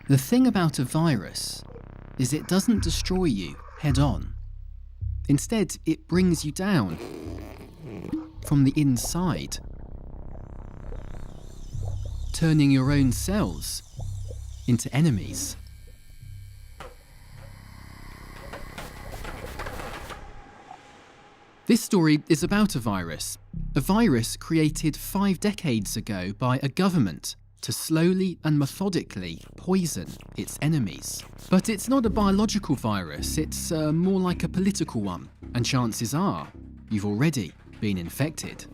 The thing about a virus is it doesn't destroy you head on. Instead, it brings you down from the inside, turning your own cells into enemies. This story is about a virus created 5 decades ago by a government to slowly and methodically poison its enemies. But it's not a biological virus, it's more like a political one, and chances are you've already been infected.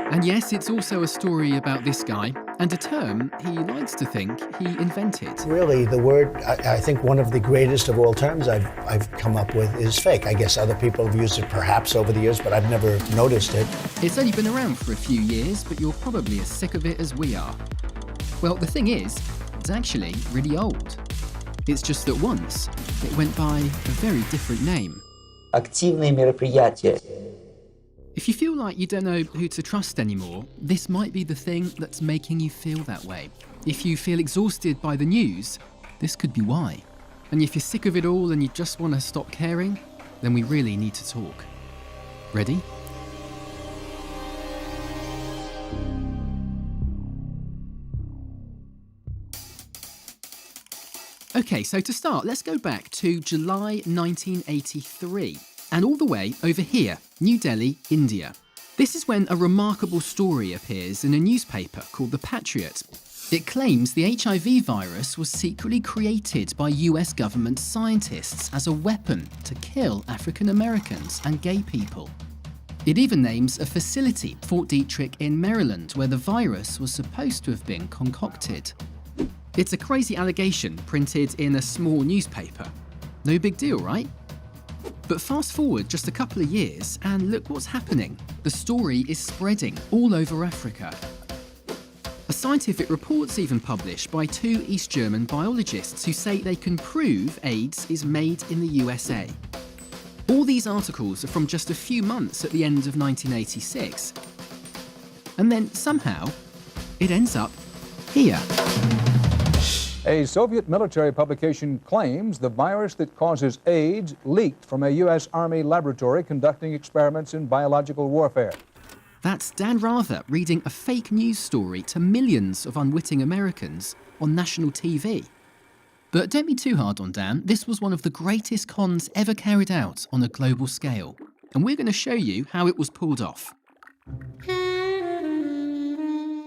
And yes, it's also a story about this guy, and a term he likes to think he invented. Really, the word, I think one of the greatest of all terms I've come up with is fake. I guess other people have used it perhaps over the years, but I've never noticed it. It's only been around for a few years, but you're probably as sick of it as we are. Well, the thing is, it's actually really old. It's just that once, it went by a very different name. Активные мероприятия. If you feel like you don't know who to trust anymore, this might be the thing that's making you feel that way. If you feel exhausted by the news, this could be why. And if you're sick of it all and you just want to stop caring, then we really need to talk. Ready? Okay, so to start, let's go back to July 1983. And all the way over here, New Delhi, India. This is when a remarkable story appears in a newspaper called The Patriot. It claims the HIV virus was secretly created by US government scientists as a weapon to kill African Americans and gay people. It even names a facility, Fort Detrick in Maryland, where the virus was supposed to have been concocted. It's a crazy allegation printed in a small newspaper. No big deal, right? But fast forward just a couple of years and look what's happening. The story is spreading all over Africa. A scientific report's even published by 2 East German biologists who say they can prove AIDS is made in the USA. All these articles are from just a few months at the end of 1986. And then somehow, it ends up here. A Soviet military publication claims the virus that causes AIDS leaked from a U.S. Army laboratory conducting experiments in biological warfare. That's Dan Rather reading a fake news story to millions of unwitting Americans on national TV. But don't be too hard on Dan. This was one of the greatest cons ever carried out on a global scale. And we're going to show you how it was pulled off.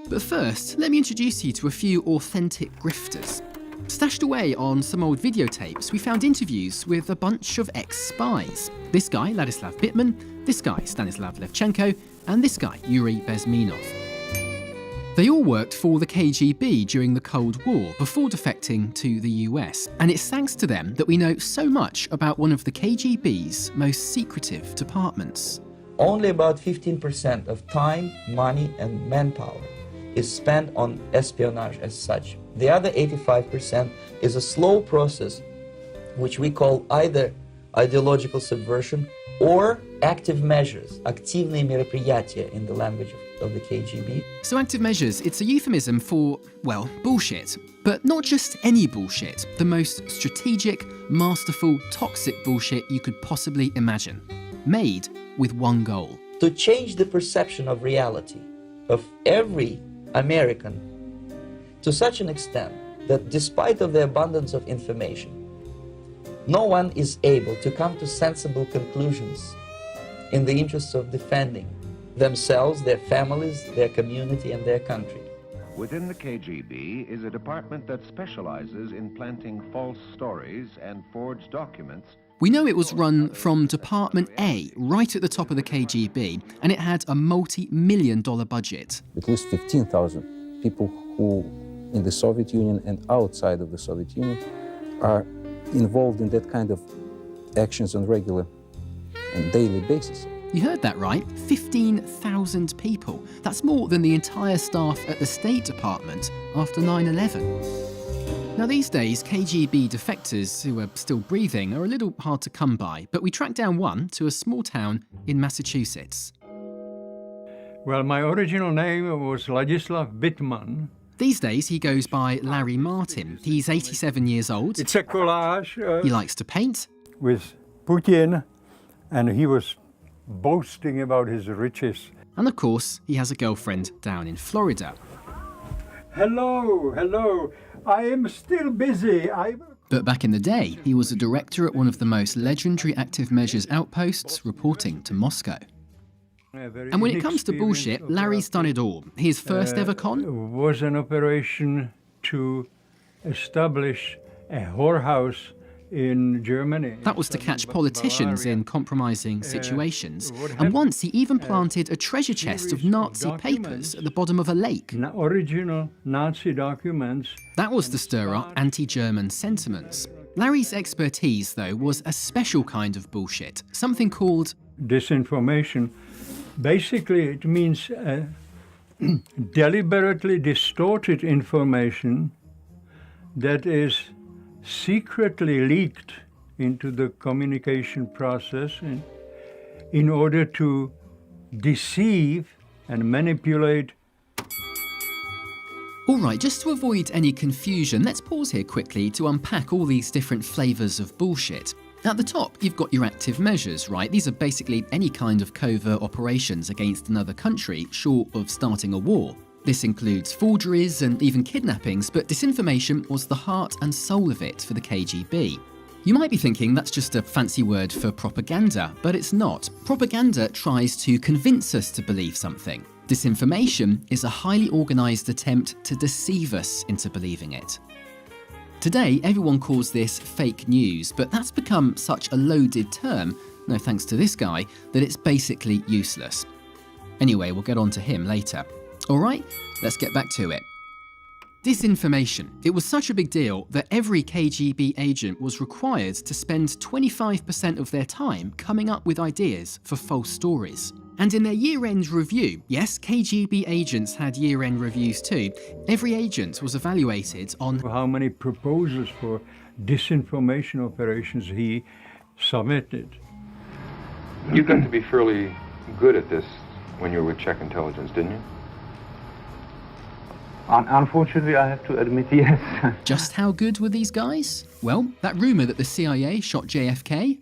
But first, let me introduce you to a few authentic grifters. Stashed away on some old videotapes, we found interviews with a bunch of ex-spies. This guy, Ladislav Bittman, this guy, Stanislav Levchenko, and this guy, Yuri Bezmenov. They all worked for the KGB during the Cold War before defecting to the US, and it's thanks to them that we know so much about one of the KGB's most secretive departments. Only about 15% of time, money, and manpower is spent on espionage as such. The other 85% is a slow process which we call either ideological subversion or active measures, активные мероприятия in the language of the KGB. So active measures, it's a euphemism for, well, bullshit. But not just any bullshit, the most strategic, masterful, toxic bullshit you could possibly imagine. Made with one goal. To change the perception of reality of every American to such an extent that despite of the abundance of information, no one is able to come to sensible conclusions in the interests of defending themselves, their families, their community, and their country. Within the KGB is a department that specializes in planting false stories and forged documents. We know it was run from Department A, right at the top of the KGB, and it had a multi-million-dollar budget. At least 15,000 people who, in the Soviet Union and outside of the Soviet Union, are involved in that kind of actions on regular and daily basis. You heard that right, 15,000 people. That's more than the entire staff at the State Department after 9/11. Now these days, KGB defectors who are still breathing are a little hard to come by, but we tracked down one to a small town in Massachusetts. Well, my original name was Ladislav Bittman. These days, he goes by Larry Martin. He's 87 years old. It's a collage He likes to paint. with Putin, and he was boasting about his riches. And of course, he has a girlfriend down in Florida. Hello, hello. I am still busy. But back in the day, he was a director at one of the most legendary active measures outposts, reporting to Moscow. And when it comes to bullshit, Larry's done it all. His first ever con? Was an operation to establish a whorehouse in Germany. That was to catch politicians in compromising situations. And once he even planted a treasure chest of Nazi papers at the bottom of a lake. Original Nazi documents. That was to stir up anti-German sentiments. Larry's expertise, though, was a special kind of bullshit, something called Disinformation. Basically, it means deliberately distorted information that is secretly leaked into the communication process in order to deceive and manipulate. All right, just to avoid any confusion, let's pause here quickly to unpack all these different flavours of bullshit. At the top, you've got your active measures, right? These are basically any kind of covert operations against another country, short of starting a war. This includes forgeries and even kidnappings, but disinformation was the heart and soul of it for the KGB. You might be thinking that's just a fancy word for propaganda, but it's not. Propaganda tries to convince us to believe something. Disinformation is a highly organised attempt to deceive us into believing it. Today, everyone calls this fake news, but that's become such a loaded term, no thanks to this guy, that it's basically useless. Anyway, we'll get on to him later. All right, let's get back to it. Disinformation. It was such a big deal that every KGB agent was required to spend 25% of their time coming up with ideas for false stories. And in their year-end review, yes, KGB agents had year-end reviews too, every agent was evaluated on How many proposals for disinformation operations he submitted. You got to be fairly good at this when you were with Czech intelligence, didn't you? Unfortunately, I have to admit, yes. Just how good were these guys? Well, that rumour that the CIA shot JFK,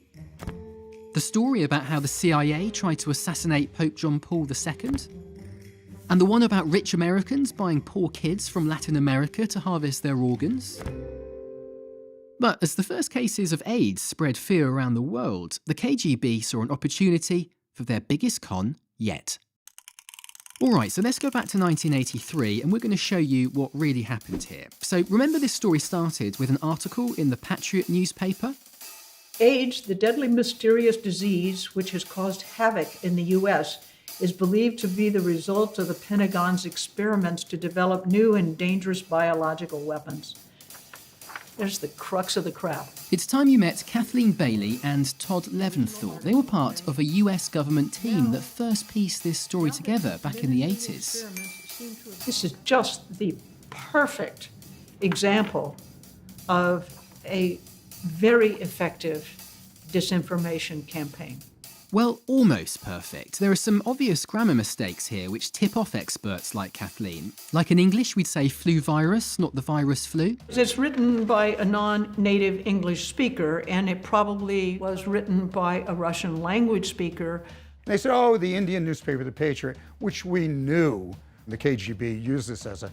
the story about how the CIA tried to assassinate Pope John Paul II, and the one about rich Americans buying poor kids from Latin America to harvest their organs. But as the first cases of AIDS spread fear around the world, the KGB saw an opportunity for their biggest con yet. Alright, so let's go back to 1983 and we're going to show you what really happened here. So remember this story started with an article in the Patriot newspaper? AIDS, the deadly mysterious disease which has caused havoc in the US, is believed to be the result of the Pentagon's experiments to develop new and dangerous biological weapons. There's the crux of the crap. It's time you met Kathleen Bailey and Todd Leventhal. They were part of a US government team that first pieced this story together back in the 80s. This is just the perfect example of a very effective disinformation campaign. Well, almost perfect. There are some obvious grammar mistakes here which tip off experts like Kathleen. Like in English, we'd say flu virus, not the virus flu. It's written by a non-native English speaker, and it probably was written by a Russian language speaker. They said, oh, the Indian newspaper, the Patriot, which we knew the KGB used this as an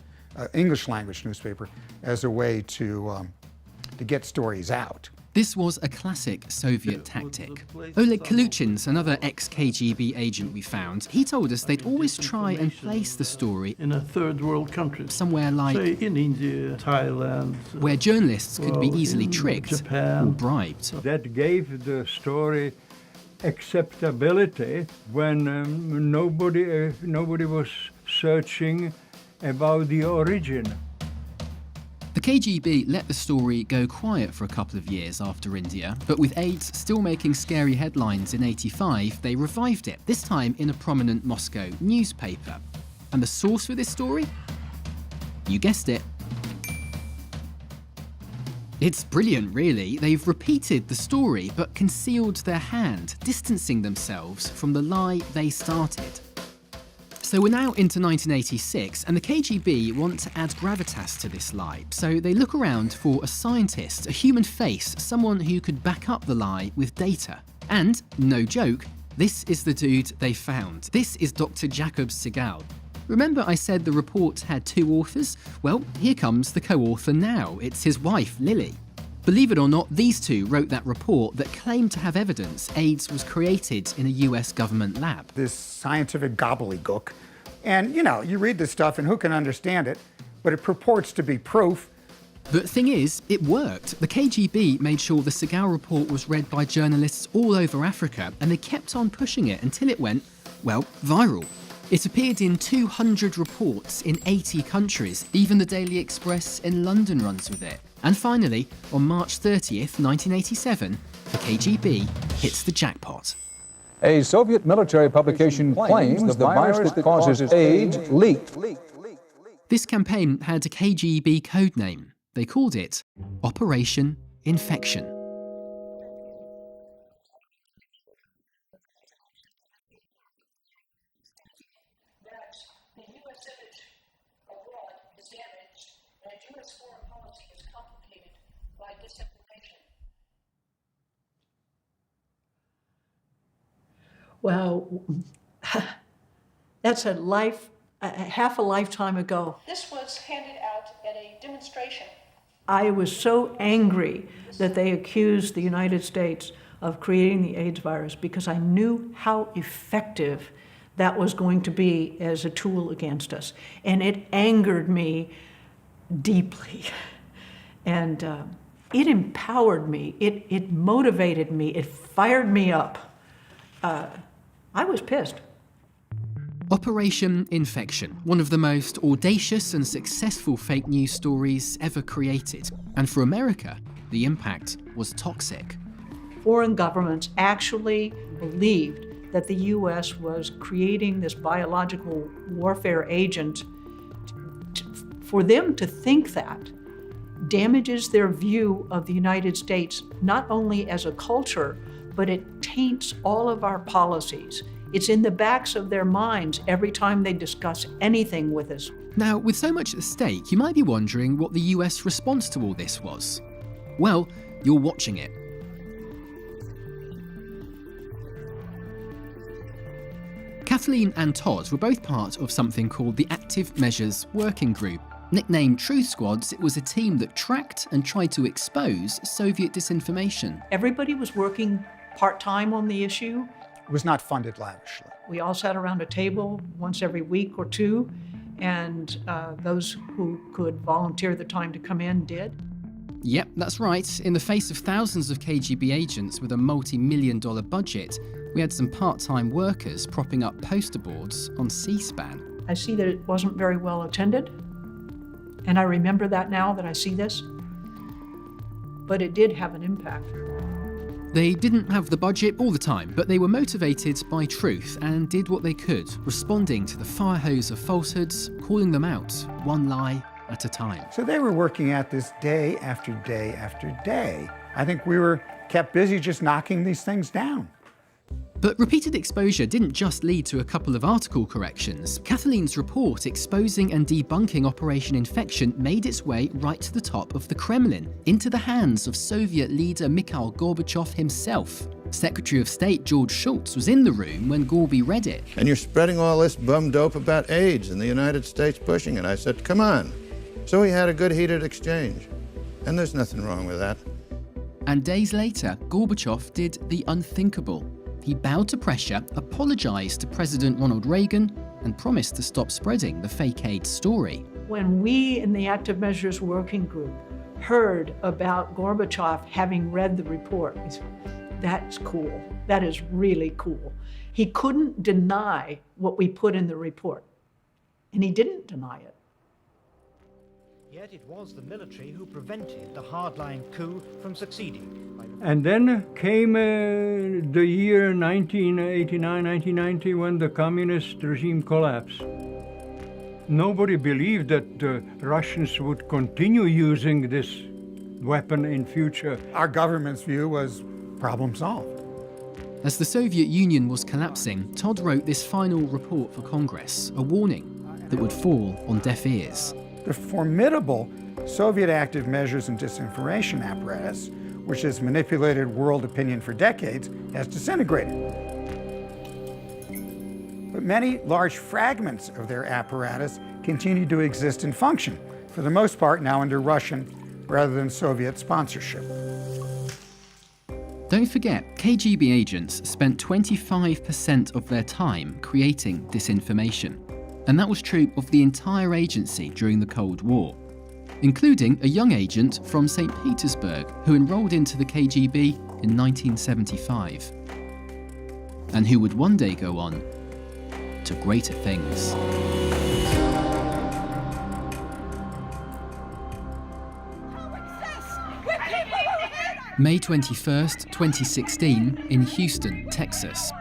English language newspaper as a way to get stories out. This was a classic Soviet tactic. Oleg Kaluchin's another ex-KGB agent we found. He told us they'd always try and place the story in a third world country, somewhere like, say, in India, Thailand, where journalists could be easily tricked Japan, or bribed. That gave the story acceptability when nobody was searching about the origin. The KGB let the story go quiet for a couple of years after India, but with AIDS still making scary headlines in '85, they revived it, this time in a prominent Moscow newspaper. And the source for this story? You guessed it. It's brilliant, really. They've repeated the story, but concealed their hand, distancing themselves from the lie they started. So we're now into 1986, and the KGB want to add gravitas to this lie. So they look around for a scientist, a human face, someone who could back up the lie with data. And, no joke, this is the dude they found. This is Dr. Jakub Segal. Remember I said the report had 2 authors? Well, here comes the co-author now. It's his wife, Lily. Believe it or not, these two wrote that report that claimed to have evidence AIDS was created in a US government lab. This scientific gobbledygook. And, you read this stuff and who can understand it, but it purports to be proof. The thing is, it worked. The KGB made sure the Segal report was read by journalists all over Africa, and they kept on pushing it until it went, well, viral. It appeared in 200 reports in 80 countries. Even the Daily Express in London runs with it. And finally, on March 30th, 1987, the KGB hits the jackpot. A Soviet military publication claims the virus that causes AIDS leaked. This campaign had a KGB code name. They called it Operation Infection. Well, that's half a lifetime ago. This was handed out at a demonstration. I was so angry that they accused the United States of creating the AIDS virus because I knew how effective that was going to be as a tool against us. And it angered me deeply. And it empowered me, it motivated me, it fired me up. I was pissed. Operation Infection, one of the most audacious and successful fake news stories ever created. And for America, the impact was toxic. Foreign governments actually believed that the US was creating this biological warfare agent. For them to think that damages their view of the United States, not only as a culture, but it taints all of our policies. It's in the backs of their minds every time they discuss anything with us. Now, with so much at stake, you might be wondering what the US response to all this was. Well, you're watching it. Kathleen and Todd were both part of something called the Active Measures Working Group. Nicknamed Truth Squads, it was a team that tracked and tried to expose Soviet disinformation. Everybody was working part-time on the issue. It was not funded lavishly. We all sat around a table once every week or two, and those who could volunteer the time to come in did. Yep, that's right. In the face of thousands of KGB agents with a multi-million-dollar budget, we had some part-time workers propping up poster boards on C-SPAN. I see that it wasn't very well attended, and I remember that now that I see this, but it did have an impact. They didn't have the budget all the time, but they were motivated by truth and did what they could, responding to the fire hose of falsehoods, calling them out, one lie at a time. So they were working at this day after day after day. I think we were kept busy just knocking these things down. But repeated exposure didn't just lead to a couple of article corrections. Kathleen's report exposing and debunking Operation Infection made its way right to the top of the Kremlin, into the hands of Soviet leader Mikhail Gorbachev himself. Secretary of State George Shultz was in the room when Gorby read it. And you're spreading all this bum dope about AIDS and the United States pushing it. I said, come on. So we had a good heated exchange. And there's nothing wrong with that. And days later, Gorbachev did the unthinkable. He bowed to pressure, apologized to President Ronald Reagan, and promised to stop spreading the fake AIDS story. When we in the Active Measures Working Group heard about Gorbachev having read the report, we said, that's cool. That is really cool. He couldn't deny what we put in the report, and he didn't deny it. Yet it was the military who prevented the hardline coup from succeeding. And then came the year 1989, 1990, when the communist regime collapsed. Nobody believed that the Russians would continue using this weapon in future. Our government's view was problem solved. As the Soviet Union was collapsing, Todd wrote this final report for Congress, a warning that would fall on deaf ears. The formidable Soviet active measures and disinformation apparatus, which has manipulated world opinion for decades, has disintegrated. But many large fragments of their apparatus continue to exist and function, for the most part now under Russian rather than Soviet sponsorship. Don't forget, KGB agents spent 25% of their time creating disinformation. And that was true of the entire agency during the Cold War, including a young agent from St. Petersburg who enrolled into the KGB in 1975, and who would one day go on to greater things. May 21st, 2016, in Houston, Texas.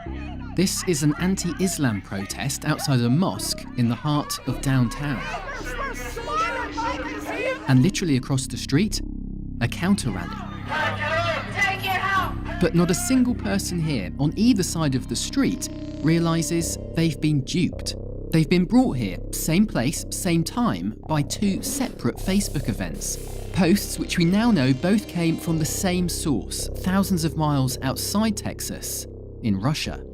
This is an anti-Islam protest outside a mosque in the heart of downtown. And literally across the street, a counter-rally. But not a single person here, on either side of the street, realises they've been duped. They've been brought here, same place, same time, by two separate Facebook events. Posts which we now know both came from the same source, thousands of miles outside Texas, in Russia.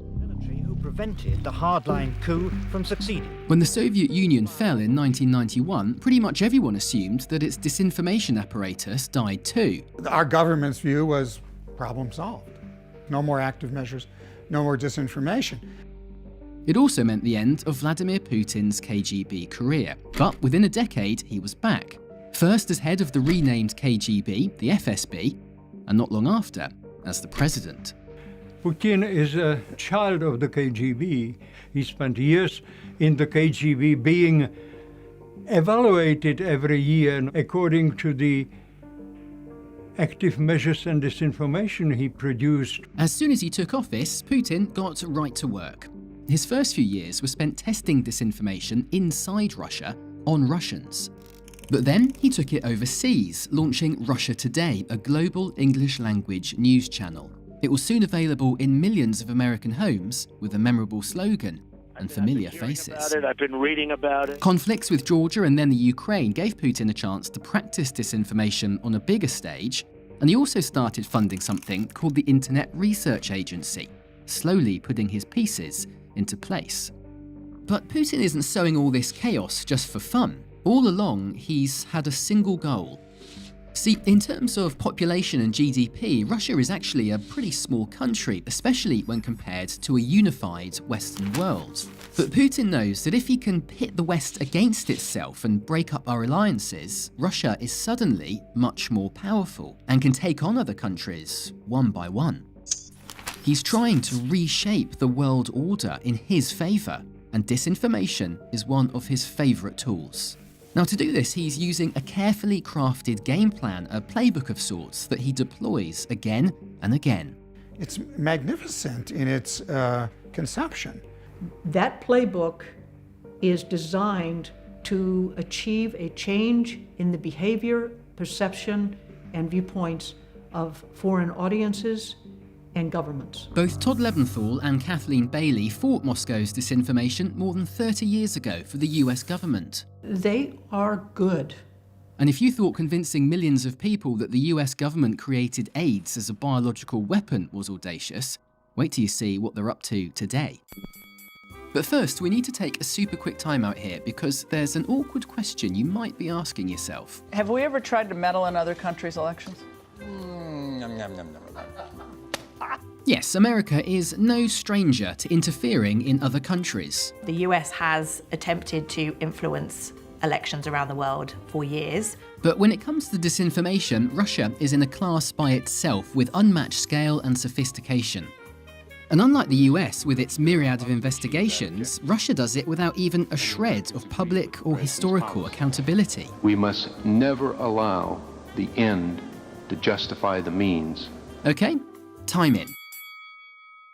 Who prevented the hardline coup from succeeding. When the Soviet Union fell in 1991, pretty much everyone assumed that its disinformation apparatus died too. Our government's view was problem solved. No more active measures, no more disinformation. It also meant the end of Vladimir Putin's KGB career. But within a decade, he was back. First as head of the renamed KGB, the FSB, and not long after, as the president. Putin is a child of the KGB. He spent years in the KGB being evaluated every year according to the active measures and disinformation he produced. As soon as he took office, Putin got right to work. His first few years were spent testing disinformation inside Russia on Russians. But then he took it overseas, launching Russia Today, a global English-language news channel. It was soon available in millions of American homes with a memorable slogan and familiar faces. I've been reading about it. Conflicts with Georgia and then the Ukraine gave Putin a chance to practice disinformation on a bigger stage, and he also started funding something called the Internet Research Agency, slowly putting his pieces into place. But Putin isn't sowing all this chaos just for fun. All along, he's had a single goal. See, in terms of population and GDP, Russia is actually a pretty small country, especially when compared to a unified Western world. But Putin knows that if he can pit the West against itself and break up our alliances, Russia is suddenly much more powerful and can take on other countries one by one. He's trying to reshape the world order in his favour, and disinformation is one of his favourite tools. Now, to do this, he's using a carefully crafted game plan, a playbook of sorts that he deploys again and again. It's magnificent in its conception. That playbook is designed to achieve a change in the behavior, perception, and viewpoints of foreign audiences and governments. Both Todd Leventhal and Kathleen Bailey fought Moscow's disinformation more than 30 years ago for the US government. They are good. And if you thought convincing millions of people that the US government created AIDS as a biological weapon was audacious, wait till you see what they're up to today. But first, we need to take a super quick time out here because there's an awkward question you might be asking yourself. Have we ever tried to meddle in other countries' elections? Yes, America is no stranger to interfering in other countries. The US has attempted to influence elections around the world for years. But when it comes to disinformation, Russia is in a class by itself with unmatched scale and sophistication. And unlike the US with its myriad of investigations, Russia does it without even a shred of public or historical accountability. We must never allow the end to justify the means. Okay, time in.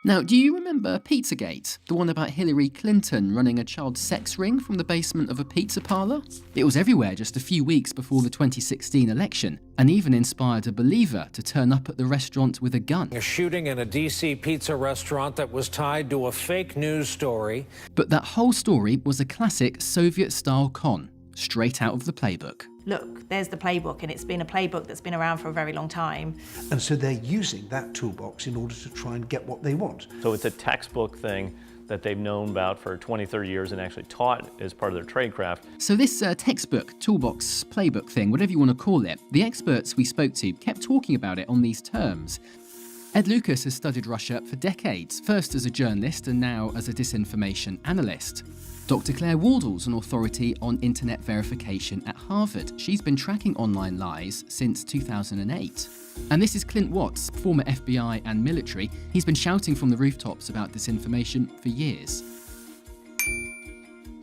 Now, do you remember Pizzagate? The one about Hillary Clinton running a child sex ring from the basement of a pizza parlour? It was everywhere just a few weeks before the 2016 election, and even inspired a believer to turn up at the restaurant with a gun. A shooting in a DC pizza restaurant that was tied to a fake news story. But that whole story was a classic Soviet-style con, straight out of the playbook. Look, there's the playbook, and it's been a playbook that's been around for a very long time. And so they're using that toolbox in order to try and get what they want. So it's a textbook thing that they've known about for 20, 30 years and actually taught as part of their tradecraft. So this textbook, toolbox, playbook thing, whatever you want to call it, the experts we spoke to kept talking about it on these terms. Ed Lucas has studied Russia for decades, first as a journalist and now as a disinformation analyst. Dr. Claire Wardle's an authority on internet verification at Harvard. She's been tracking online lies since 2008. And this is Clint Watts, former FBI and military. He's been shouting from the rooftops about disinformation for years.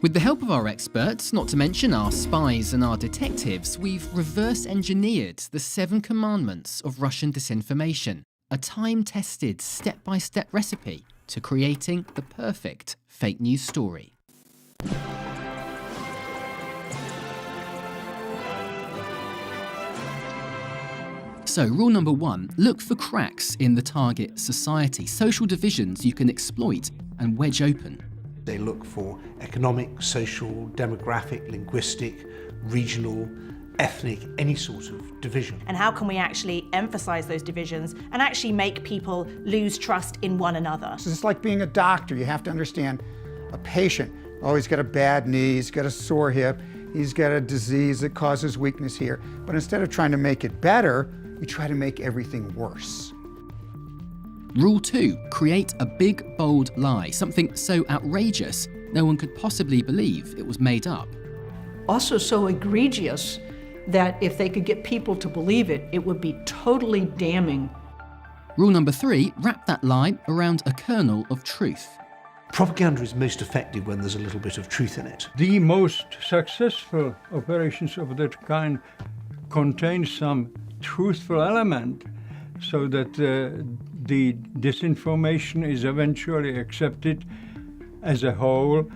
With the help of our experts, not to mention our spies and our detectives, we've reverse engineered the 7 commandments of Russian disinformation, a time-tested, step-by-step recipe to creating the perfect fake news story. So, rule number 1, look for cracks in the target society, social divisions you can exploit and wedge open. They look for economic, social, demographic, linguistic, regional, ethnic, any sort of division. And how can we actually emphasize those divisions and actually make people lose trust in one another? It's just like being a doctor. You have to understand a patient. Oh, he's got a bad knee, he's got a sore hip, he's got a disease that causes weakness here. But instead of trying to make it better, we try to make everything worse. Rule 2, create a big, bold lie, something so outrageous no one could possibly believe it was made up. Also so egregious that if they could get people to believe it, it would be totally damning. Rule number 3, wrap that lie around a kernel of truth. Propaganda is most effective when there's a little bit of truth in it. The most successful operations of that kind contain some truthful element so that the disinformation is eventually accepted as a whole.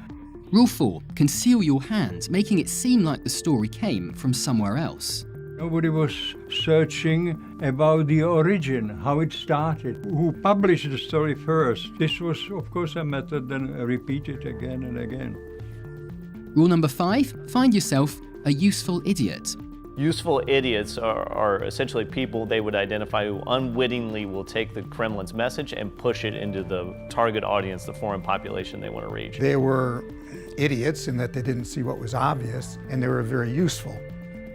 Rule 4, conceal your hand, making it seem like the story came from somewhere else. Nobody was searching about the origin, how it started, who published the story first. This was, of course, a method then repeated again and again. Rule number 5, find yourself a useful idiot. Useful idiots are essentially people they would identify who unwittingly will take the Kremlin's message and push it into the target audience, the foreign population they want to reach. They were idiots in that they didn't see what was obvious, and they were very useful.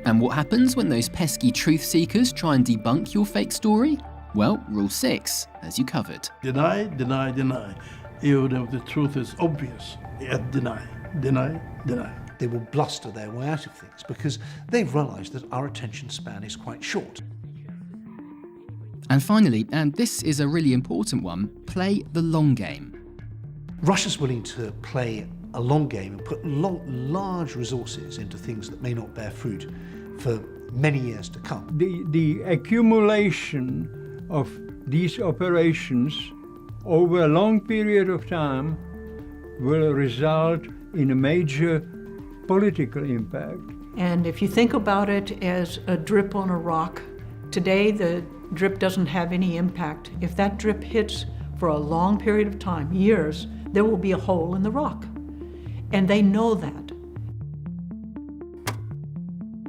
And what happens when those pesky truth seekers try and debunk your fake story? Well, rule 6, as you covered. Deny, deny, deny. Even if the truth is obvious, yet deny, deny, deny. They will bluster their way out of things because they've realized that our attention span is quite short. And finally, and this is a really important one, play the long game. Russia's willing to play a long game and put large resources into things that may not bear fruit for many years to come. The accumulation of these operations over a long period of time will result in a major political impact. And if you think about it as a drip on a rock, today the drip doesn't have any impact. If that drip hits for a long period of time, years, there will be a hole in the rock. And they know that.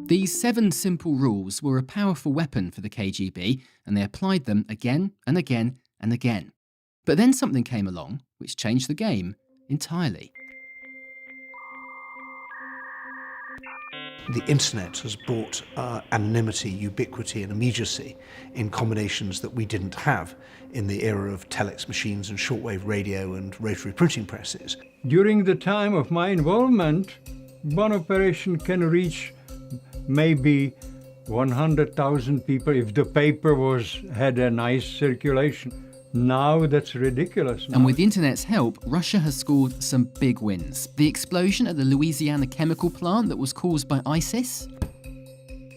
These 7 simple rules were a powerful weapon for the KGB, and they applied them again and again and again. But then something came along which changed the game entirely. The internet has brought anonymity, ubiquity and immediacy in combinations that we didn't have in the era of telex machines and shortwave radio and rotary printing presses. During the time of my involvement, one operation can reach maybe 100,000 people if the paper had a nice circulation. Now that's ridiculous. And with the internet's help, Russia has scored some big wins. The explosion at the Louisiana chemical plant that was caused by ISIS,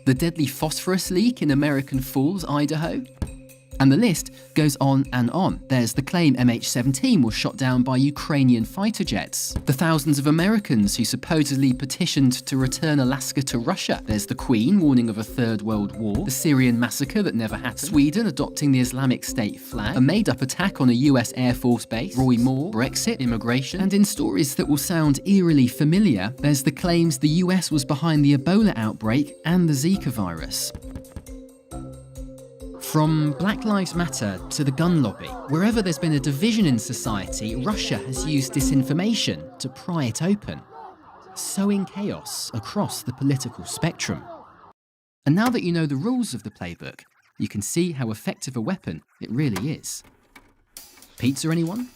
the deadly phosphorus leak in American Falls, Idaho, And the list goes on and on. There's the claim MH17 was shot down by Ukrainian fighter jets. The thousands of Americans who supposedly petitioned to return Alaska to Russia. There's the Queen warning of a Third World War. The Syrian massacre that never happened. Sweden adopting the Islamic State flag. A made-up attack on a US Air Force base. Roy Moore. Brexit. Immigration. And in stories that will sound eerily familiar, there's the claims the US was behind the Ebola outbreak and the Zika virus. From Black Lives Matter to the gun lobby, wherever there's been a division in society, Russia has used disinformation to pry it open, sowing chaos across the political spectrum. And now that you know the rules of the playbook, you can see how effective a weapon it really is. Pizza, anyone?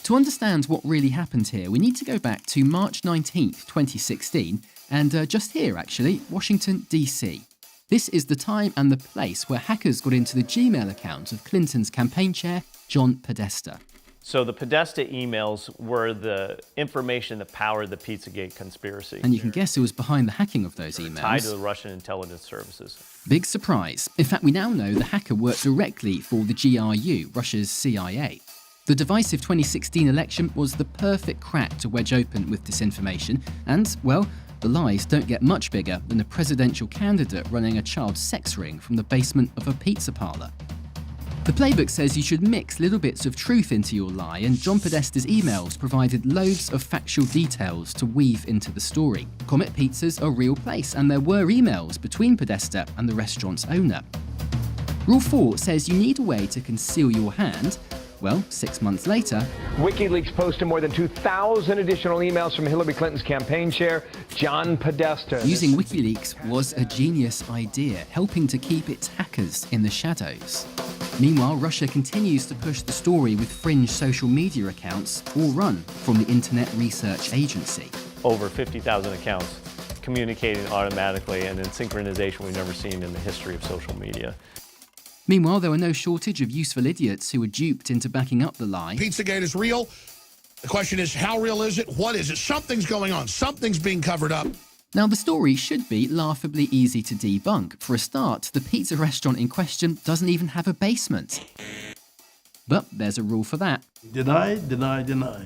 To understand what really happened here, we need to go back to March 19th, 2016, and just here actually, Washington, DC. This is the time and the place where hackers got into the Gmail account of Clinton's campaign chair, John Podesta. So the Podesta emails were the information that powered the Pizzagate conspiracy. And you can guess who was behind the hacking of those emails. Tied to the Russian intelligence services. Big surprise. In fact, we now know the hacker worked directly for the GRU, Russia's CIA. The divisive 2016 election was the perfect crack to wedge open with disinformation, and, well, the lies don't get much bigger than a presidential candidate running a child sex ring from the basement of a pizza parlour. The playbook says you should mix little bits of truth into your lie, and John Podesta's emails provided loads of factual details to weave into the story. Comet Pizza's a real place, and there were emails between Podesta and the restaurant's owner. Rule 4 says you need a way to conceal your hand. Well, 6 months later, WikiLeaks posted more than 2,000 additional emails from Hillary Clinton's campaign chair, John Podesta. Using WikiLeaks was a genius idea, helping to keep its hackers in the shadows. Meanwhile, Russia continues to push the story with fringe social media accounts, all run from the Internet Research Agency. Over 50,000 accounts communicating automatically and in synchronization we've never seen in the history of social media. Meanwhile, there were no shortage of useful idiots who were duped into backing up the lie. Pizzagate is real. The question is, how real is it? What is it? Something's going on. Something's being covered up. Now, the story should be laughably easy to debunk. For a start, the pizza restaurant in question doesn't even have a basement. But there's a rule for that. Deny, deny, deny.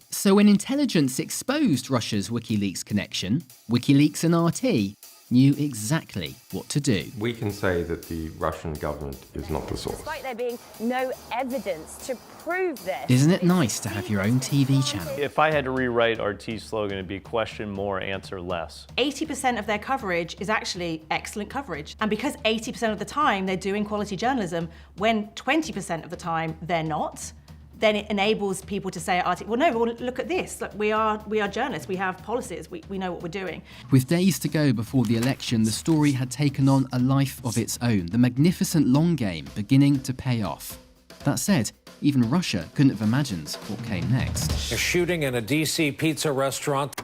So when intelligence exposed Russia's WikiLeaks connection, WikiLeaks and RT knew exactly what to do. We can say that the Russian government is not the source. Despite there being no evidence to prove this. Isn't it nice to have your own TV channel? If I had to rewrite RT's slogan, it'd be question more, answer less. 80% of their coverage is actually excellent coverage. And because 80% of the time they're doing quality journalism, when 20% of the time they're not, then it enables people to say, well, no, well, look at this. Look, we are journalists, we have policies, we know what we're doing. With days to go before the election, the story had taken on a life of its own, the magnificent long game beginning to pay off. That said, even Russia couldn't have imagined what came next. A shooting in a DC pizza restaurant.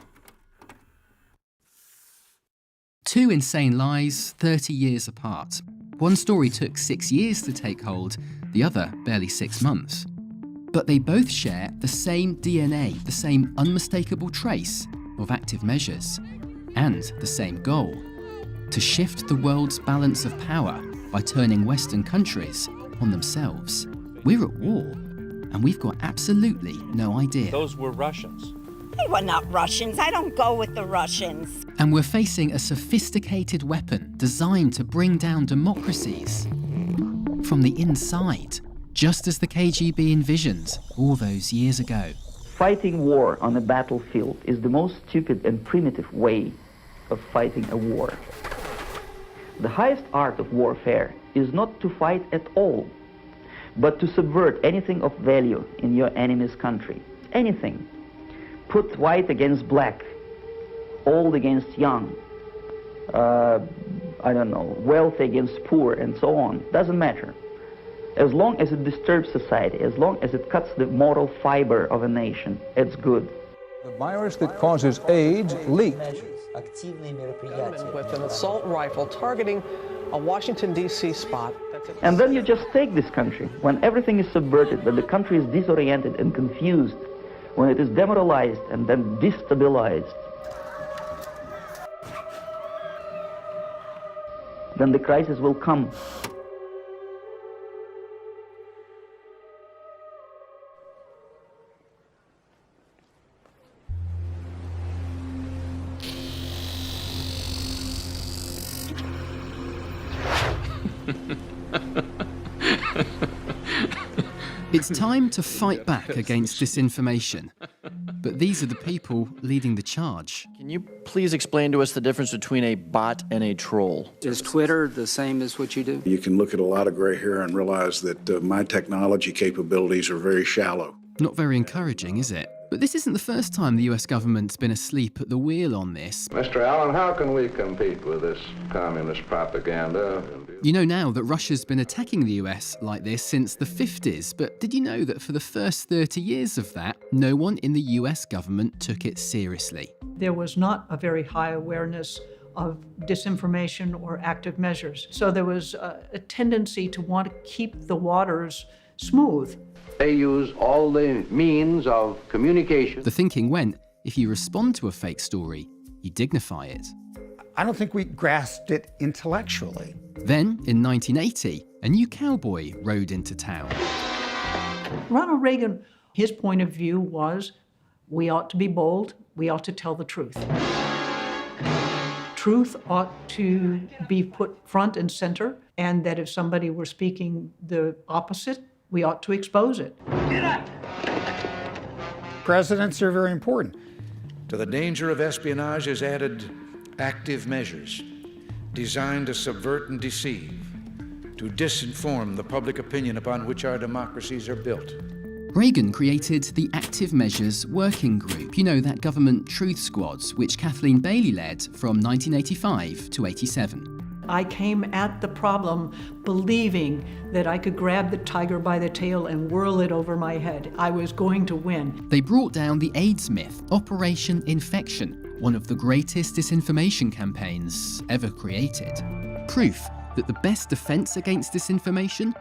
2 insane lies, 30 years apart. One story took 6 years to take hold, the other barely 6 months. But they both share the same DNA, the same unmistakable trace of active measures, and the same goal: to shift the world's balance of power by turning Western countries on themselves. We're at war, and we've got absolutely no idea. Those were Russians. They were not Russians. I don't go with the Russians. And we're facing a sophisticated weapon designed to bring down democracies from the inside, just as the KGB envisioned all those years ago. Fighting war on a battlefield is the most stupid and primitive way of fighting a war. The highest art of warfare is not to fight at all, but to subvert anything of value in your enemy's country. Anything. Put white against black, old against young, wealthy against poor, and so on. Doesn't matter. As long as it disturbs society, as long as it cuts the moral fiber of a nation, it's good. The virus that causes AIDS leaked. Активни мероприятия. With an assault rifle targeting a Washington, D.C. spot. And then you just take this country, when everything is subverted, when the country is disoriented and confused, when it is demoralized and then destabilized, then the crisis will come. It's time to fight back against disinformation. But these are the people leading the charge. Can you please explain to us the difference between a bot and a troll? Is Twitter the same as what you do? You can look at a lot of gray hair and realize that my technology capabilities are very shallow. Not very encouraging, is it? But this isn't the first time the US government's been asleep at the wheel on this. Mr. Allen, how can we compete with this communist propaganda? You know now that Russia's been attacking the US like this since the 50s, but did you know that for the first 30 years of that, no one in the US government took it seriously? There was not a very high awareness of disinformation or active measures. So there was a tendency to want to keep the waters smooth. They use all the means of communication. The thinking went, if you respond to a fake story, you dignify it. I don't think we grasped it intellectually. Then, in 1980, a new cowboy rode into town. Ronald Reagan, his point of view was, we ought to be bold, we ought to tell the truth. Truth ought to be put front and center, and that if somebody were speaking the opposite, we ought to expose it. Presidents are very important. To the danger of espionage is added active measures designed to subvert and deceive, to disinform the public opinion upon which our democracies are built. Reagan created the Active Measures Working Group, you know, that government truth squads, which Kathleen Bailey led from 1985 to 87. I came at the problem believing that I could grab the tiger by the tail and whirl it over my head. I was going to win. They brought down the AIDS myth, Operation Infection, one of the greatest disinformation campaigns ever created. Proof that the best defense against disinformation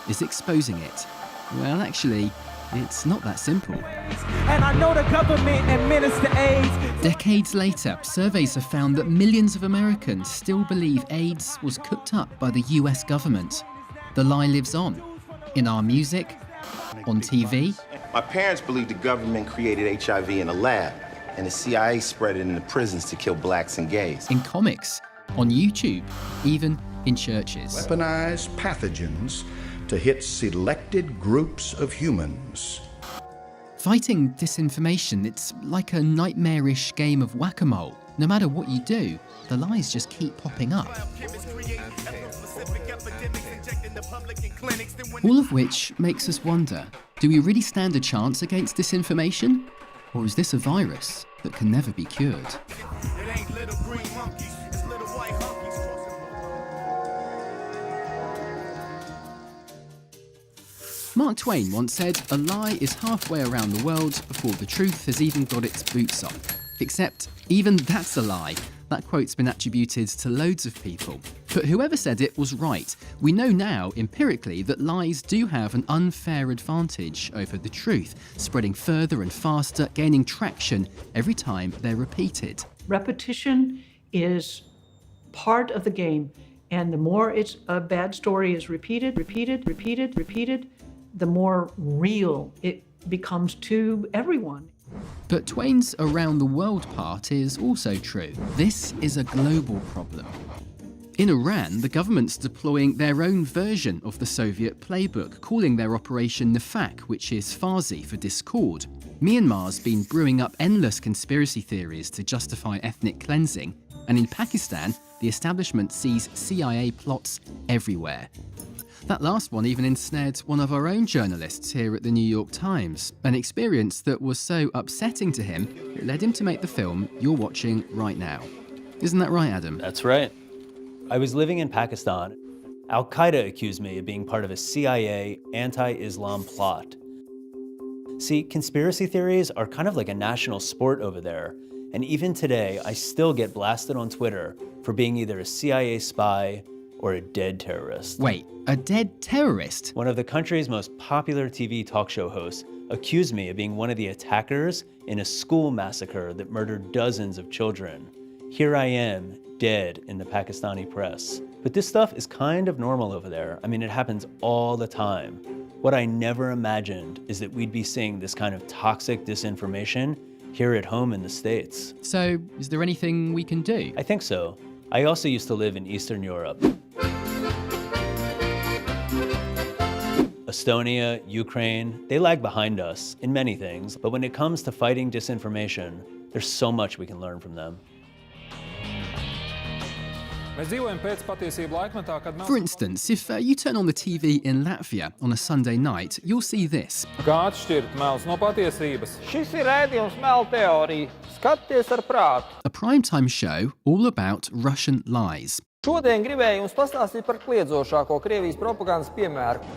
is exposing it. Well, actually, it's not that simple. And I know the government administer AIDS. Decades later, surveys have found that millions of Americans still believe AIDS was cooked up by the US government. The lie lives on. In our music, on TV. My parents believed the government created HIV in a lab, and the CIA spread it in the prisons to kill blacks and gays. In comics, on YouTube, even in churches. Weaponize pathogens to hit selected groups of humans. Fighting disinformation, it's like a nightmarish game of whack-a-mole. No matter what you do, the lies just keep popping up. All of which makes us wonder, do we really stand a chance against disinformation? Or is this a virus that can never be cured? Mark Twain once said, a lie is halfway around the world before the truth has even got its boots on. Except, even that's a lie. That quote's been attributed to loads of people. But whoever said it was right. We know now, empirically, that lies do have an unfair advantage over the truth, spreading further and faster, gaining traction every time they're repeated. Repetition is part of the game, and the more a bad story is repeated, the more real it becomes to everyone. But Twain's around the world part is also true. This is a global problem. In Iran, the government's deploying their own version of the Soviet playbook, calling their operation Nifaq, which is Farsi for discord. Myanmar's been brewing up endless conspiracy theories to justify ethnic cleansing. And in Pakistan, the establishment sees CIA plots everywhere. That last one even ensnared one of our own journalists here at the New York Times, an experience that was so upsetting to him, it led him to make the film you're watching right now. Isn't that right, Adam? That's right. I was living in Pakistan. Al-Qaeda accused me of being part of a CIA anti-Islam plot. See, conspiracy theories are kind of like a national sport over there, and even today, I still get blasted on Twitter for being either a CIA spy or a dead terrorist. Wait, a dead terrorist? One of the country's most popular TV talk show hosts accused me of being one of the attackers in a school massacre that murdered dozens of children. Here I am, dead in the Pakistani press. But this stuff is kind of normal over there. I mean, it happens all the time. What I never imagined is that we'd be seeing this kind of toxic disinformation here at home in the States. So, is there anything we can do? I think so. I also used to live in Eastern Europe. Estonia, Ukraine, they lag behind us in many things, but when it comes to fighting disinformation, there's so much we can learn from them. For instance, if you turn on the TV in Latvia on a Sunday night, you'll see this. A primetime show all about Russian lies. In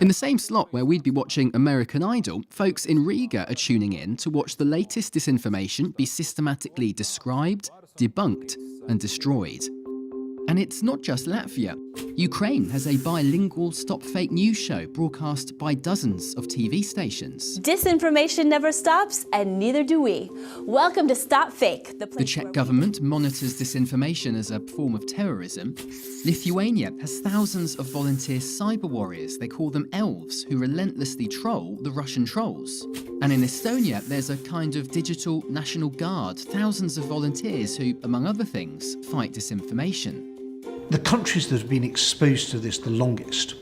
the same slot where we'd be watching American Idol, folks in Riga are tuning in to watch the latest disinformation be systematically described, debunked, and destroyed. And it's not just Latvia. Ukraine has a bilingual Stop Fake News show broadcast by dozens of TV stations. Disinformation never stops, and neither do we. Welcome to Stop Fake. The Czech government monitors disinformation as a form of terrorism. Lithuania has thousands of volunteer cyber warriors. They call them elves, who relentlessly troll the Russian trolls. And in Estonia, there's a kind of digital national guard, thousands of volunteers who, among other things, fight disinformation. The countries that have been exposed to this the longest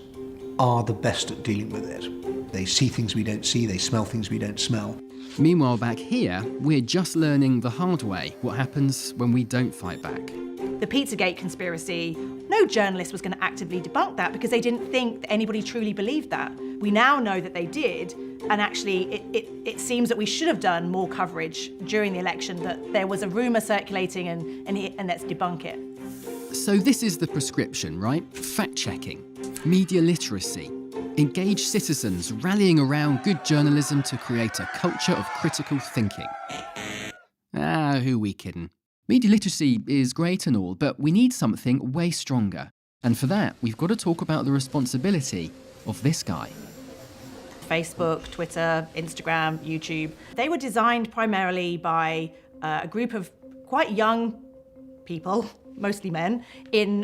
are the best at dealing with it. They see things we don't see, they smell things we don't smell. Meanwhile, back here, we're just learning the hard way what happens when we don't fight back. The Pizzagate conspiracy, no journalist was going to actively debunk that because they didn't think that anybody truly believed that. We now know that they did, and actually it seems that we should have done more coverage during the election, that there was a rumour circulating and let's debunk it. So this is the prescription, right? Fact-checking, media literacy, engaged citizens rallying around good journalism to create a culture of critical thinking. Who we kidding? Media literacy is great and all, but we need something way stronger. And for that, we've got to talk about the responsibility of this guy. Facebook, Twitter, Instagram, YouTube. They were designed primarily by a group of quite young people, mostly men,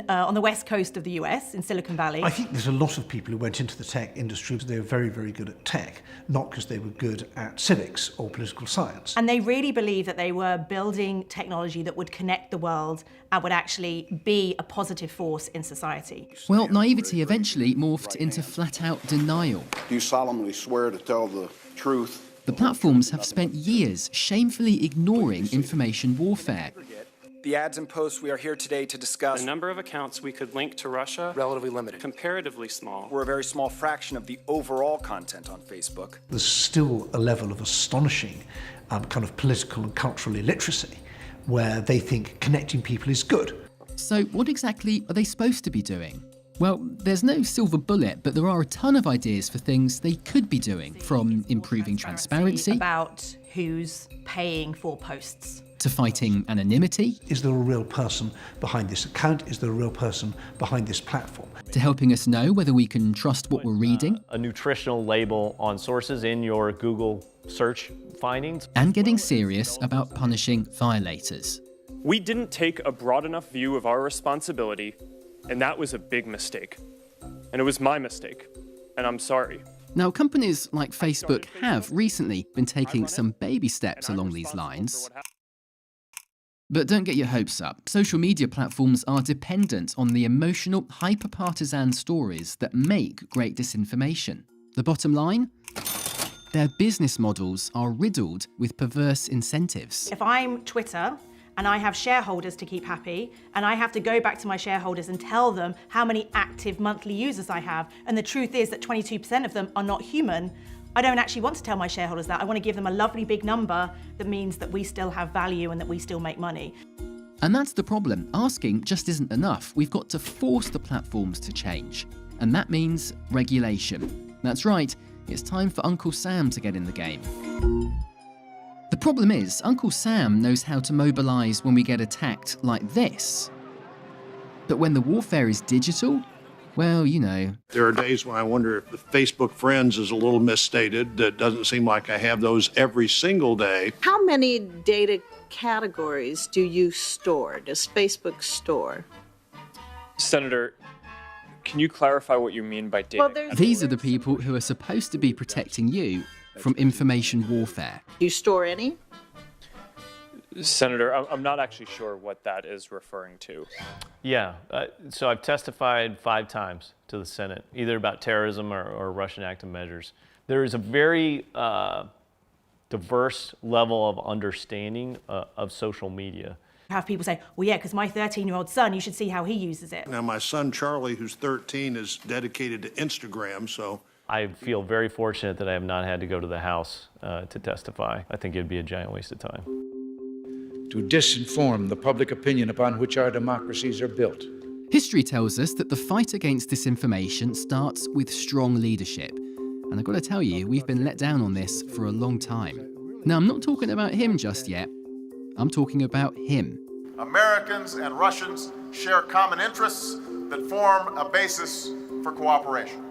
on the west coast of the US, in Silicon Valley. I think there's a lot of people who went into the tech industry because they were very, very good at tech, not because they were good at civics or political science. And they really believed that they were building technology that would connect the world and would actually be a positive force in society. Well, naivety eventually morphed into flat-out denial. Do you solemnly swear to tell the truth? The platforms have spent years shamefully ignoring information warfare. The ads and posts we are here today to discuss. The number of accounts we could link to Russia, relatively limited. Comparatively small. We're a very small fraction of the overall content on Facebook. There's still a level of astonishing kind of political and cultural illiteracy where they think connecting people is good. So what exactly are they supposed to be doing? Well, there's no silver bullet, but there are a ton of ideas for things they could be doing, from improving transparency about who's paying for posts, to fighting anonymity. Is there a real person behind this account? Is there a real person behind this platform? To helping us know whether we can trust what we're reading. A nutritional label on sources in your Google search findings. And getting serious about punishing violators. We didn't take a broad enough view of our responsibility, and that was a big mistake. And it was my mistake, and I'm sorry. Now, companies like Facebook have recently been taking some baby steps along these lines. But don't get your hopes up. Social media platforms are dependent on the emotional, hyper-partisan stories that make great disinformation. The bottom line? Their business models are riddled with perverse incentives. If I'm Twitter and I have shareholders to keep happy, and I have to go back to my shareholders and tell them how many active monthly users I have, and the truth is that 22% of them are not human, I don't actually want to tell my shareholders that. I want to give them a lovely big number that means that we still have value and that we still make money. And that's the problem. Asking just isn't enough. We've got to force the platforms to change. And that means regulation. That's right, it's time for Uncle Sam to get in the game. The problem is, Uncle Sam knows how to mobilise when we get attacked like this. But when the warfare is digital, well, you know. There are days when I wonder if the Facebook friends is a little misstated. It doesn't seem like I have those every single day. How many data categories do you store? Does Facebook store? Senator, can you clarify what you mean by data? Well, these are the people who are supposed to be protecting you from information warfare. Do you store any? Senator, I'm not actually sure what that is referring to. Yeah, so I've testified 5 times to the Senate, either about terrorism or Russian active measures. There is a very diverse level of understanding of social media. Have people say, well, yeah, because my 13-year-old son, you should see how he uses it. Now, my son Charlie, who's 13, is dedicated to Instagram, so I feel very fortunate that I have not had to go to the House to testify. I think it'd be a giant waste of time. To disinform the public opinion upon which our democracies are built. History tells us that the fight against disinformation starts with strong leadership. And I've got to tell you, we've been let down on this for a long time. Now, I'm not talking about him just yet. I'm talking about him. Americans and Russians share common interests that form a basis for cooperation.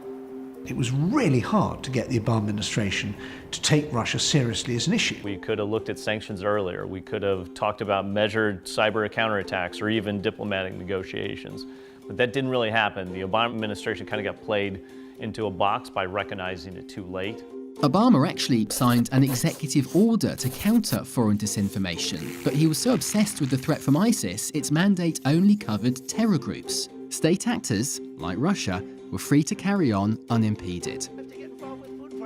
It was really hard to get the Obama administration to take Russia seriously as an issue. We could have looked at sanctions earlier. We could have talked about measured cyber counterattacks or even diplomatic negotiations. But that didn't really happen. The Obama administration kind of got played into a box by recognizing it too late. Obama actually signed an executive order to counter foreign disinformation, but he was so obsessed with the threat from ISIS, its mandate only covered terror groups. State actors, like Russia, were free to carry on unimpeded.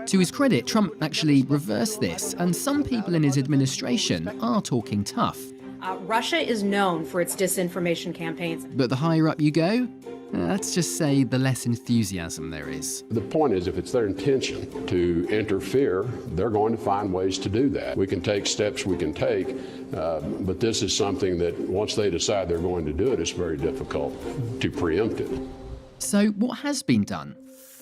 To his credit, Trump actually reversed this, and some people in his administration are talking tough. Russia is known for its disinformation campaigns. But the higher up you go, let's just say the less enthusiasm there is. The point is, if it's their intention to interfere, they're going to find ways to do that. We can take steps we can take, but this is something that once they decide they're going to do it, it's very difficult to preempt it. So what has been done?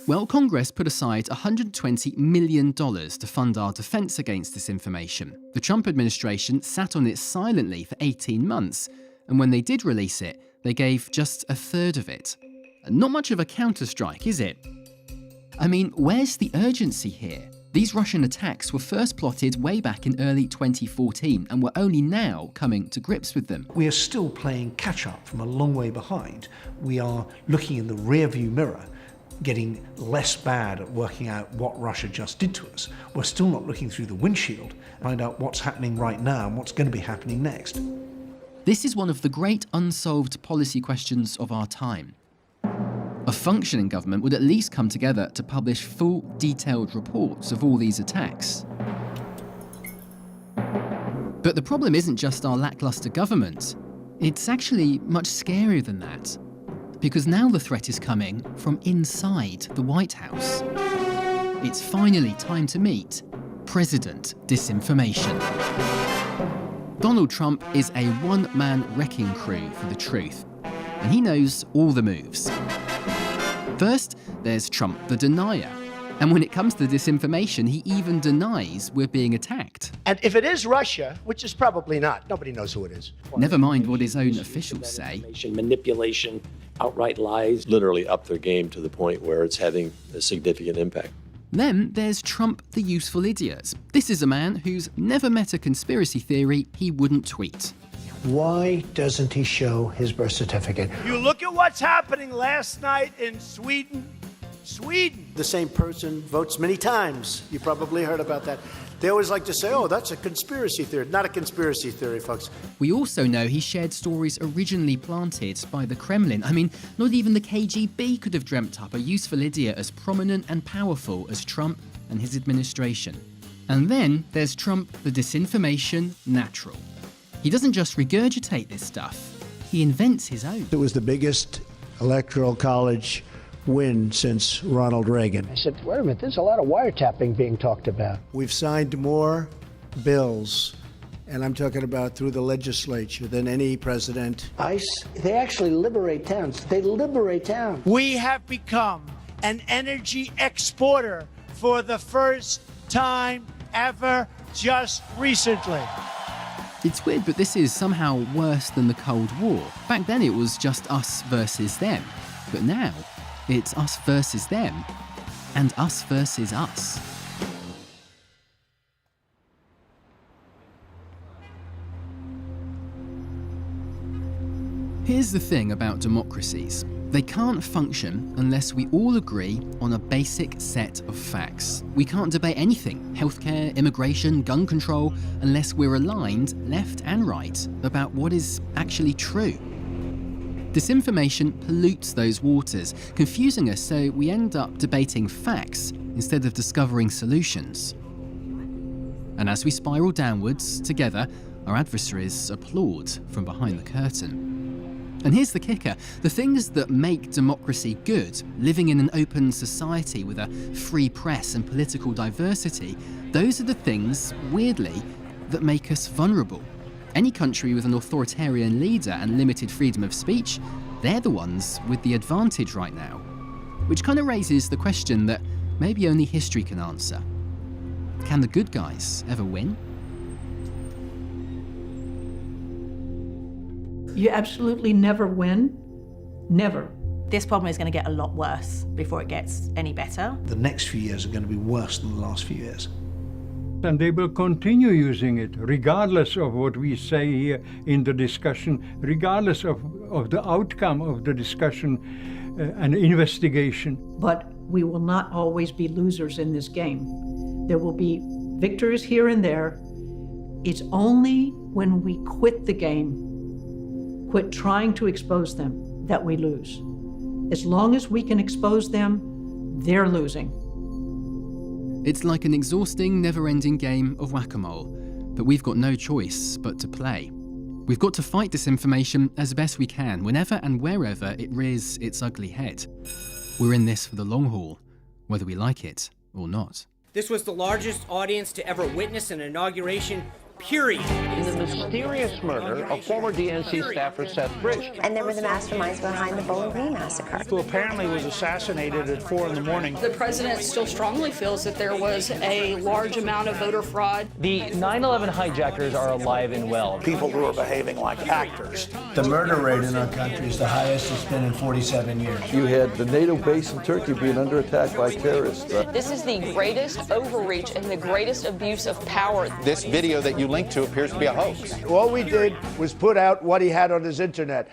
Well, Congress put aside $120 million to fund our defense against disinformation. The Trump administration sat on it silently for 18 months, and when they did release it, they gave just a third of it. Not much of a counterstrike, is it? I mean, where's the urgency here? These Russian attacks were first plotted way back in early 2014 and we're only now coming to grips with them. We are still playing catch-up from a long way behind. We are looking in the rear-view mirror, getting less bad at working out what Russia just did to us. We're still not looking through the windshield to find out what's happening right now and what's going to be happening next. This is one of the great unsolved policy questions of our time. A functioning government would at least come together to publish full, detailed reports of all these attacks. But the problem isn't just our lackluster government. It's actually much scarier than that. Because now the threat is coming from inside the White House. It's finally time to meet President Disinformation. Donald Trump is a one-man wrecking crew for the truth, and he knows all the moves. First, there's Trump the denier, and when it comes to disinformation, he even denies we're being attacked. And if it is Russia, which is probably not, nobody knows who it is. Never mind what his own officials say. Manipulation, outright lies. Literally up their game to the point where it's having a significant impact. Then there's Trump the useful idiot. This is a man who's never met a conspiracy theory he wouldn't tweet. Why doesn't he show his birth certificate? You look at what's happening last night in Sweden. The same person votes many times. You probably heard about that. They always like to say, oh, that's a conspiracy theory. Not a conspiracy theory, folks. We also know he shared stories originally planted by the Kremlin. I mean, not even the KGB could have dreamt up a useful idiot as prominent and powerful as Trump and his administration. And then there's Trump the disinformation natural. He doesn't just regurgitate this stuff, he invents his own. It was the biggest electoral college win since Ronald Reagan. I said, wait a minute, there's a lot of wiretapping being talked about. We've signed more bills, and I'm talking about through the legislature, than any president. ICE, they actually liberate towns. They liberate towns. We have become an energy exporter for the first time ever just recently. It's weird, but this is somehow worse than the Cold War. Back then it was just us versus them. But now, it's us versus them, and us versus us. Here's the thing about democracies. They can't function unless we all agree on a basic set of facts. We can't debate anything, healthcare, immigration, gun control, unless we're aligned, left and right, about what is actually true. Disinformation pollutes those waters, confusing us so we end up debating facts instead of discovering solutions. And as we spiral downwards, together, our adversaries applaud from behind the curtain. And here's the kicker. The things that make democracy good, living in an open society with a free press and political diversity, those are the things, weirdly, that make us vulnerable. Any country with an authoritarian leader and limited freedom of speech, they're the ones with the advantage right now. Which kind of raises the question that maybe only history can answer. Can the good guys ever win? You absolutely never win. Never. This problem is going to get a lot worse before it gets any better. The next few years are going to be worse than the last few years. And they will continue using it, regardless of what we say here in the discussion, regardless of the outcome of the discussion and investigation. But we will not always be losers in this game. There will be victors here and there. It's only when we quit the game, quit trying to expose them, that we lose. As long as we can expose them, they're losing. It's like an exhausting, never-ending game of whack-a-mole, but we've got no choice but to play. We've got to fight disinformation as best we can, whenever and wherever it rears its ugly head. We're in this for the long haul, whether we like it or not. This was the largest audience to ever witness an inauguration, period. In the mysterious murder of former DNC staffer Seth Rich. And there were the masterminds behind the Bowling Green massacre. Who apparently was assassinated at 4 in the morning. The president still strongly feels that there was a large amount of voter fraud. The 9/11 hijackers are alive and well. People who are behaving like actors. The murder rate in our country is the highest it's been in 47 years. You had the NATO base in Turkey being under attack by terrorists. This is the greatest overreach and the greatest abuse of power. This video that you linked to appears to be a hoax. All we did was put out what he had on his internet.